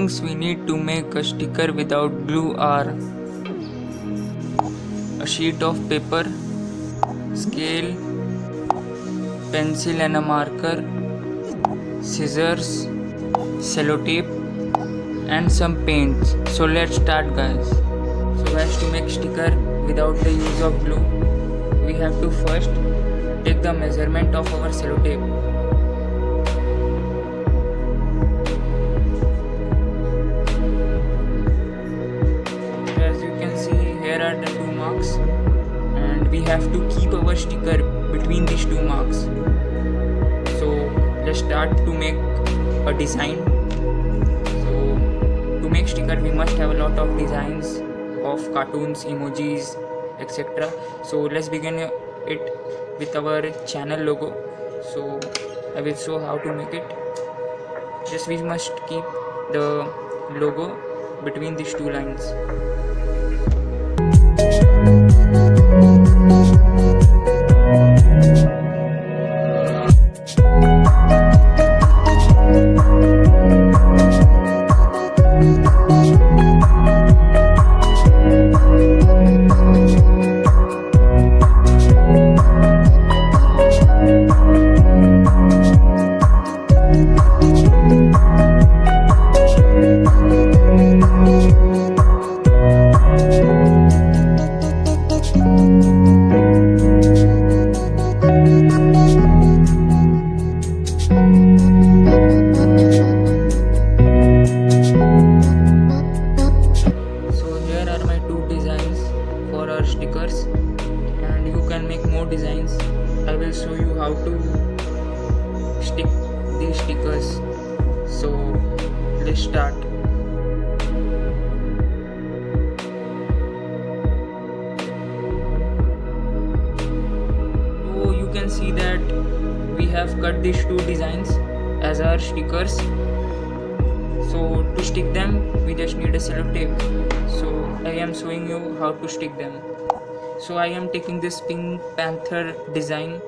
things we need to make a sticker without glue are a sheet of paper, scale, pencil and a marker, scissors, sellotape and some paints. So let's start guys. So guys, to make sticker without the use of glue, we have to first take the measurement of our sellotape. As you can see, here are the 2 marks and we have to keep our sticker between these 2 marks. So let's start to make a design. So to make sticker we must have a lot of designs of cartoons, emojis, etc. So let's begin it with our channel logo. So I will show how to make it. Just we must keep the logo between these 2 lines. Stickers, and you can make more designs. I will show you how to stick these stickers. So let's start. So you can see that we have cut these 2 designs as our stickers. So to stick them we just need a sellotape. So I am showing you how to stick them. So I am taking this Pink Panther design.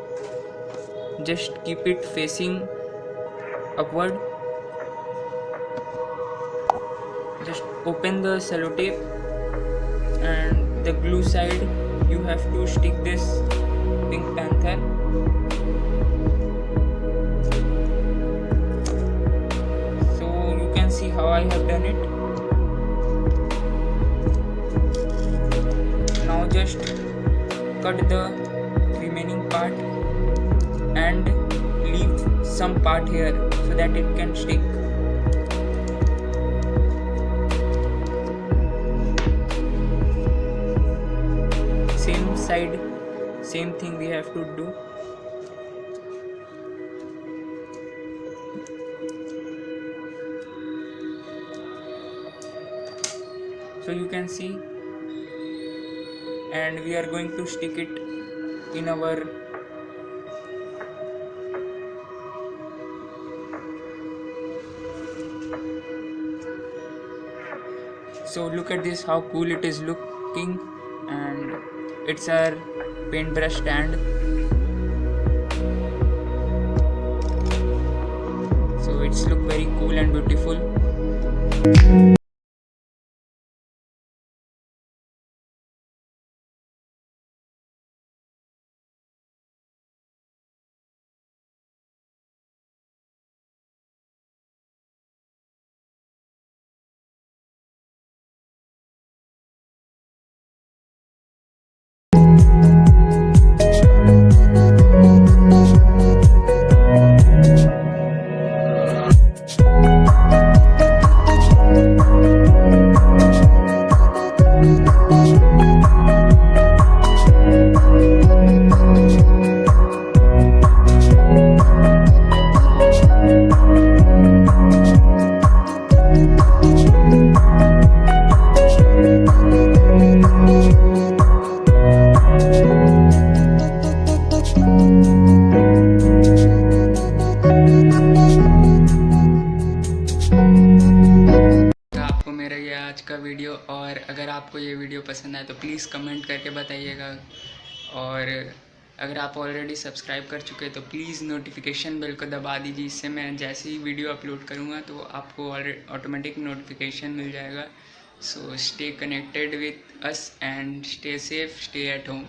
Just keep it facing upward. Just open the sellotape and the glue side you have to stick this Pink Panther. So you can see how I have done it. Now just cut the remaining part and leave some part here so that it can stick. Same side, same thing we have to do. So you can see, and we are going to stick it in our so look at this, how cool it is looking, and it's our paintbrush stand. So it's look very cool and beautiful. Video, और अगर आपको ये video पसंद आए तो please comment करके बताइएगा, और अगर आप ऑलरेडी सब्सक्राइब कर चुके हैं तो प्लीज़ नोटिफिकेशन बेल को दबा दीजिए, इससे मैं जैसे ही वीडियो अपलोड करूँगा तो आपको ऑटोमेटिक नोटिफिकेशन मिल जाएगा। So stay connected with us and stay safe, stay at home.